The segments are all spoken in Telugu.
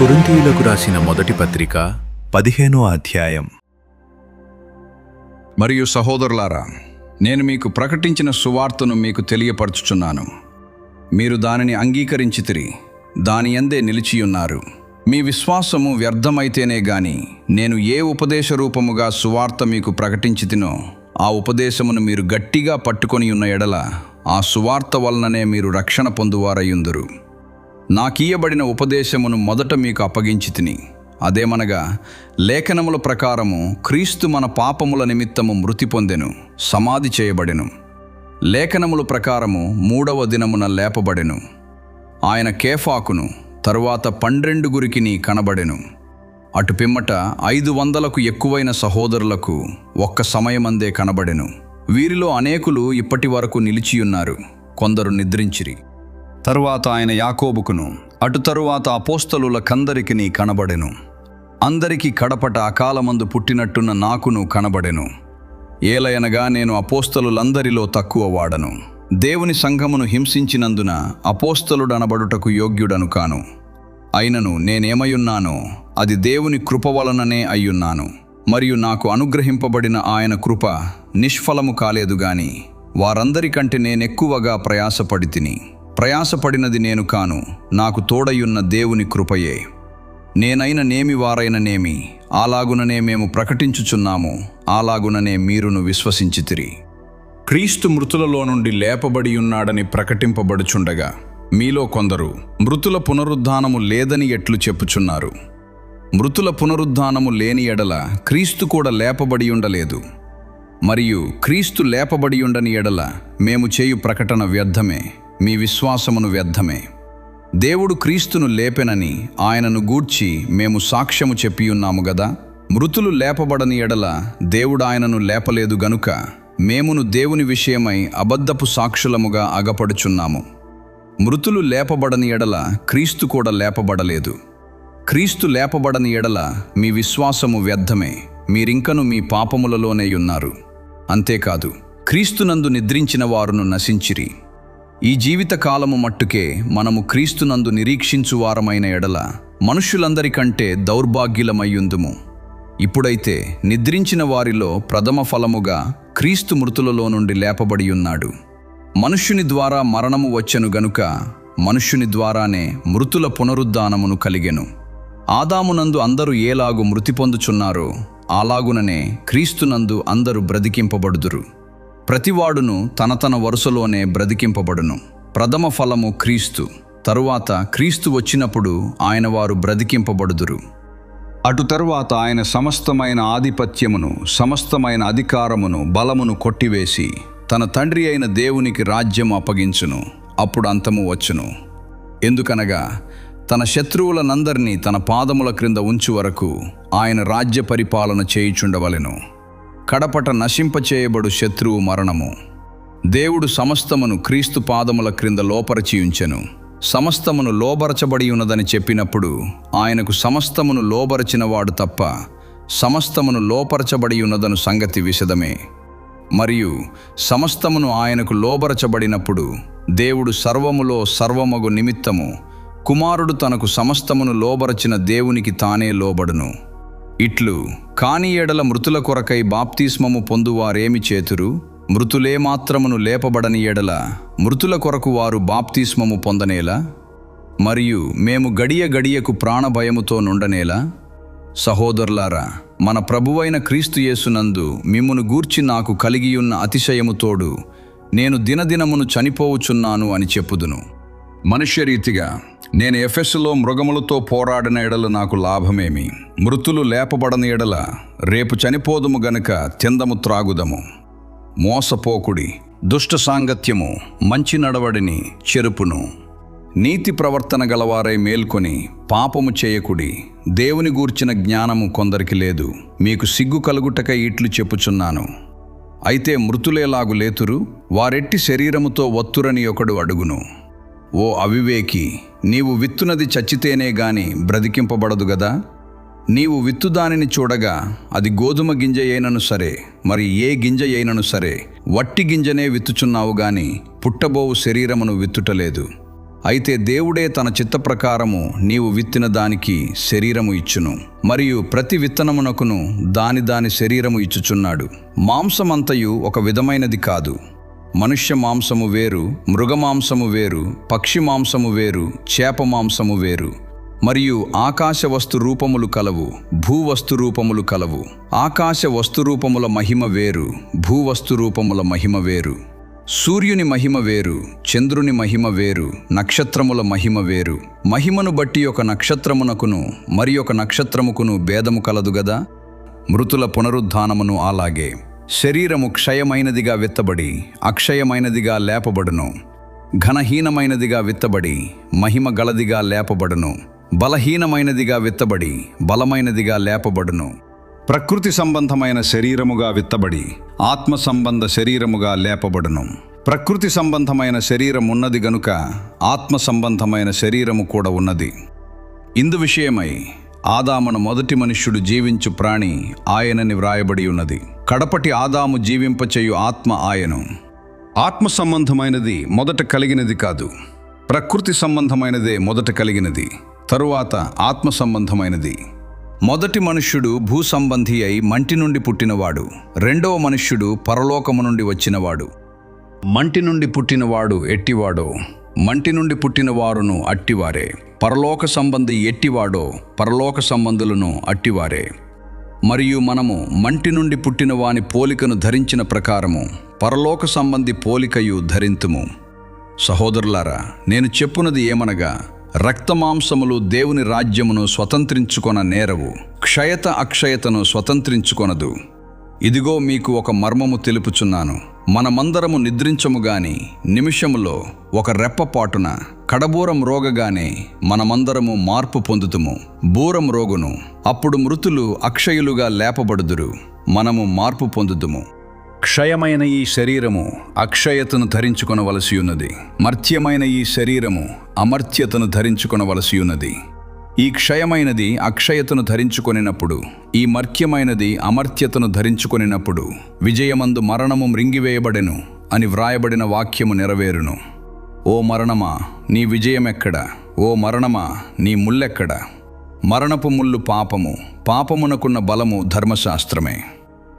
కొరింథీయులకు రాసిన మొదటి పత్రిక 15వ అధ్యాయం. మరియు సహోదరులారా, నేను మీకు ప్రకటించిన సువార్తను మీకు తెలియపరచుచున్నాను. మీరు దానిని అంగీకరించితిరి, దాని యందే నిలిచియున్నారు. మీ విశ్వాసము వ్యర్థమైతేనే గాని నేను ఏ ఉపదేశ రూపముగా సువార్త మీకు ప్రకటించితినో ఆ ఉపదేశమును మీరు గట్టిగా పట్టుకొని ఉన్న ఎడల ఆ సువార్త వలననే మీరు రక్షణ పొందువారయ్యుందురు. నాకీయబడిన ఉపదేశమును మొదట మీకు అప్పగించితిని. అదేమనగా, లేఖనముల ప్రకారము క్రీస్తు మన పాపముల నిమిత్తము మృతి పొందెను, సమాధి చేయబడెను. లేఖనముల ప్రకారము 3వ దినమున లేపబడెను. ఆయన కేఫాకును తరువాత 12 కనబడెను. అటు పిమ్మట 500కు ఎక్కువైన సహోదరులకు ఒక్క సమయమందే కనబడెను. వీరిలో అనేకులు ఇప్పటి వరకు నిలిచియున్నారు, కొందరు నిద్రించిరి. తరువాత ఆయన యాకోబుకును అటు తరువాత అపోస్తలులకందరికీ కనబడెను. అందరికీ కడపట అకాలమందు పుట్టినట్టున్న నాకును కనబడెను. ఏలయనగా నేను అపోస్తలులందరిలో తక్కువ వాడను. దేవుని సంఘమును హింసించినందున అపోస్తలుడనబడుటకు యోగ్యుడను కాను. అయినను నేనేమయున్నానో అది దేవుని కృప వలననే అయ్యున్నాను. మరియు నాకు అనుగ్రహింపబడిన ఆయన కృప నిష్ఫలము కాలేదు గాని వారందరికంటే నేనెక్కువగా ప్రయాసపడితిని. ప్రయాసపడినది నేను కాను, నాకు తోడయున్న దేవుని కృపయే. నేనైన నేమి వారైన నేమి అలాగుననే మేము ప్రకటించుచున్నాము, అలాగుననే మీరును విశ్వసించితిరి. క్రీస్తు మృతులలో నుండి లేపబడి ఉన్నాడని ప్రకటింపబడుచుండగా మీలో కొందరు మృతుల పునరుద్ధానము లేదని ఎట్లు చెప్పుచున్నారు. మృతుల పునరుద్ధానము లేని ఎడల క్రీస్తు కూడా లేపబడి ఉండలేదు. మరియు క్రీస్తు లేపబడి ఉండని ఎడల మేము చేయు ప్రకటన వ్యర్థమే, మీ విశ్వాసమును వ్యర్థమే. దేవుడు క్రీస్తును లేపెనని ఆయనను గూర్చి మేము సాక్ష్యము చెప్పియున్నాము గదా. మృతులు లేపబడని ఎడల దేవుడు ఆయనను లేపలేదు గనుక మేమును దేవుని విషయమై అబద్ధపు సాక్షులముగా అగపడుచున్నాము. మృతులు లేపబడని ఎడల క్రీస్తు కూడా లేపబడలేదు. క్రీస్తు లేపబడని ఎడల మీ విశ్వాసము వ్యర్థమే, మీరింకను మీ పాపములలోనే ఉన్నారు. అంతేకాదు, క్రీస్తునందు నిద్రించిన వారును నశించిరి. ఈ జీవిత కాలము మట్టుకే మనము క్రీస్తునందు నిరీక్షించు వారమైన ఎడల మనుష్యులందరికంటే దౌర్భాగ్యులమయ్యుందుము. ఇప్పుడైతే నిద్రించిన వారిలో ప్రథమ ఫలముగా క్రీస్తు మృతులలో నుండి లేపబడి ఉన్నాడు. మనుష్యుని ద్వారా మరణము వచ్చెను గనుక మనుష్యుని ద్వారానే మృతుల పునరుద్ధానమును కలిగెను. ఆదామునందు అందరూ ఏలాగు మృతి పొందుచున్నారో అలాగుననే క్రీస్తునందు అందరూ బ్రతికింపబడుదురు. ప్రతివాడును తన వరుసలోనే బ్రతికింపబడును. ప్రథమ ఫలము క్రీస్తు, తరువాత క్రీస్తు వచ్చినప్పుడు ఆయన వారు బ్రతికింపబడుదురు. అటు తరువాత ఆయన సమస్తమైన ఆధిపత్యమును, సమస్తమైన అధికారమును, బలమును కొట్టివేసి తన తండ్రి అయిన దేవునికి రాజ్యము అప్పగించును. అప్పుడు అంతము వచ్చును. ఎందుకనగా తన శత్రువులనందరినీ తన పాదముల క్రింద ఉంచు వరకు ఆయన రాజ్య పరిపాలన చేయుచుండవలెను. కడపట నశింపచేయబడు శత్రువు మరణము. దేవుడు సమస్తమును క్రీస్తు పాదముల క్రింద లోపరచియుంచెను. సమస్తమును లోబరచబడి ఉన్నదని చెప్పినప్పుడు ఆయనకు సమస్తమును లోబరచినవాడు తప్ప సమస్తమును లోపరచబడి ఉన్నదను సంగతి విశదమే. మరియు సమస్తమును ఆయనకు లోబరచబడినప్పుడు దేవుడు సర్వములో సర్వమగు నిమిత్తము కుమారుడు తనకు సమస్తమును లోబరచిన దేవునికి తానే లోబడును. ఇట్లు కాని ఎడల మృతుల కొరకై బాప్తిస్మము పొందువారేమి చేతురు? మృతులే మాత్రమును లేపబడని ఎడల మృతుల కొరకు వారు బాప్తిస్మము పొందనేలా? మరియు మేము గడియకు ప్రాణభయముతో నుండనేలా? సహోదరులారా, మన ప్రభువైన క్రీస్తు యేసునందు మిమ్మును గూర్చి నాకు కలిగియున్న అతిశయముతోడు నేను దినదినమును చనిపోవుచున్నాను అని చెప్పుదును. మనుష్యరీతిగా నేను ఎఫెసులో మృగములతో పోరాడిన ఎడల నాకు లాభమేమి? మృతులు లేపబడని ఎడల రేపు చనిపోదుము గనుక తిందము త్రాగుదము. మోసపోకుడి, దుష్ట సాంగత్యము, మంచి నడవడిని చెరుపును. నీతి ప్రవర్తన గలవారై మేల్కొని పాపము చేయకుడి. దేవుని గూర్చిన జ్ఞానము కొందరికి లేదు. మీకు సిగ్గు కలుగుటకై ఇట్లు చెప్పుచున్నాను. అయితే మృతులేలాగు లేతురు? వారెట్టి శరీరముతో వత్తురని ఒకడు అడుగును. ఓ అవివేకి, నీవు విత్తునది చచ్చితేనే గాని బ్రతికింపబడదు గదా. నీవు విత్తు దానిని చూడగా అది గోధుమ గింజ అయినను సరే, మరి ఏ గింజ అయినను సరే, వట్టి గింజనే విత్తుచున్నావు గాని పుట్టబోవు శరీరమును విత్తుటలేదు. అయితే దేవుడే తన చిత్త ప్రకారము నీవు విత్తిన దానికి శరీరము ఇచ్చును, మరియు ప్రతి విత్తనమునకును దాని శరీరము ఇచ్చుచున్నాడు. మాంసమంతయు ఒక విధమైనది కాదు. మనుష్య మాంసము వేరు, మృగమాంసము వేరు, పక్షి మాంసము వేరు, చేప మాంసము వేరు. మరియు ఆకాశ వస్తు రూపములు కలవు, భూవస్తు రూపములు కలవు. ఆకాశ వస్తు రూపముల మహిమ వేరు, భూవస్తు రూపముల మహిమ వేరు. సూర్యుని మహిమ వేరు, చంద్రుని మహిమ వేరు, నక్షత్రముల మహిమ వేరు. మహిమను బట్టి ఒక నక్షత్రమునకును మరి ఒక నక్షత్రముకును భేదము కలదు గదా. మృతుల పునరుద్ధానమును అలాగే. శరీరము క్షయమైనదిగా విత్తబడి అక్షయమైనదిగా లేపబడును, ఘనహీనమైనదిగా విత్తబడి మహిమ గలదిగా లేపబడును, బలహీనమైనదిగా విత్తబడి బలమైనదిగా లేపబడును. ప్రకృతి సంబంధమైన శరీరముగా విత్తబడి ఆత్మ సంబంధ శరీరముగా లేపబడును. ప్రకృతి సంబంధమైన శరీరం ఉన్నది గనుక ఆత్మ సంబంధమైన శరీరము కూడా ఉన్నది. ఇందు విషయమై ఆదామును మొదటి మనుష్యుడు జీవించు ప్రాణి ఆయనని వ్రాయబడి ఉన్నది. కడపటి ఆదాము జీవింపచేయు ఆత్మ ఆయను. ఆత్మ సంబంధమైనది మొదట కలిగినది కాదు, ప్రకృతి సంబంధమైనదే మొదట కలిగినది, తరువాత ఆత్మ సంబంధమైనది. మొదటి మనుష్యుడు భూ సంబంధి అయి మంటి నుండి పుట్టినవాడు, రెండవ మనుష్యుడు పరలోకము నుండి వచ్చినవాడు. మంటి నుండి పుట్టినవాడు ఎట్టివాడో మంటి నుండి పుట్టిన వారును అట్టివారే. పరలోక సంబంధి ఎట్టివాడో పరలోక సంబంధులను అట్టివారే. మరియు మనము మంటి నుండి పుట్టిన వాని పోలికను ధరించిన ప్రకారము పరలోక సంబంధి పోలికయు ధరింతుము. సహోదరులారా, నేను చెప్పునది ఏమనగా, రక్తమాంసములు దేవుని రాజ్యమును స్వతంత్రించుకొన నేరవు, క్షయత అక్షయతను స్వతంత్రించుకొనదు. ఇదిగో మీకు ఒక మర్మము తెలుపుచున్నాను. మనమందరము నిద్రించము గాని నిమిషములో ఒక రెప్పపాటున కడబూరం రోగగానే మనమందరము మార్పు పొందుతుము. బూరం రోగును, అప్పుడు మృతులు అక్షయులుగా లేపబడుదురు, మనము మార్పు పొందుదుము. క్షయమైన ఈ శరీరము అక్షయతను ధరించుకొనవలసి ఉన్నది, మర్త్యమైన ఈ శరీరము అమర్త్యతను ధరించుకొనవలసి ఉన్నది. ఈ క్షయమైనది అక్షయతను ధరించుకొనినప్పుడు, ఈ మర్త్యమైనది అమర్త్యతను ధరించుకొనినప్పుడు విజయమందు మరణము మృంగివేయబడెను అని వ్రాయబడిన వాక్యము నెరవేరును. ఓ మరణమా, నీ విజయమెక్కడ? ఓ మరణమా, నీ ముల్లెక్కడ? మరణపు ముల్లు పాపము, పాపమునకున్న బలము ధర్మశాస్త్రమే.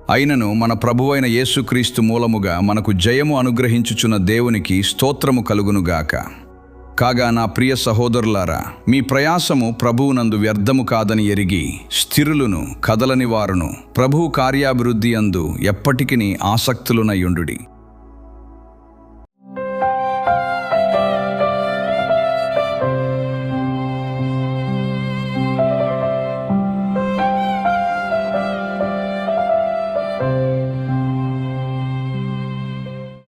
అయినను మన ప్రభువైన యేసుక్రీస్తు మూలముగా మనకు జయము అనుగ్రహించుచున్న దేవునికి స్తోత్రము కలుగునుగాక. కాగా నా ప్రియ సహోదరులారా, మీ ప్రయాసము ప్రభువునందు వ్యర్థము కాదని ఎరిగి స్థిరులను కదలని వారును ప్రభువు కార్యాభివృద్ధి అందు ఎప్పటికిని ఆసక్తులునయుండుడి.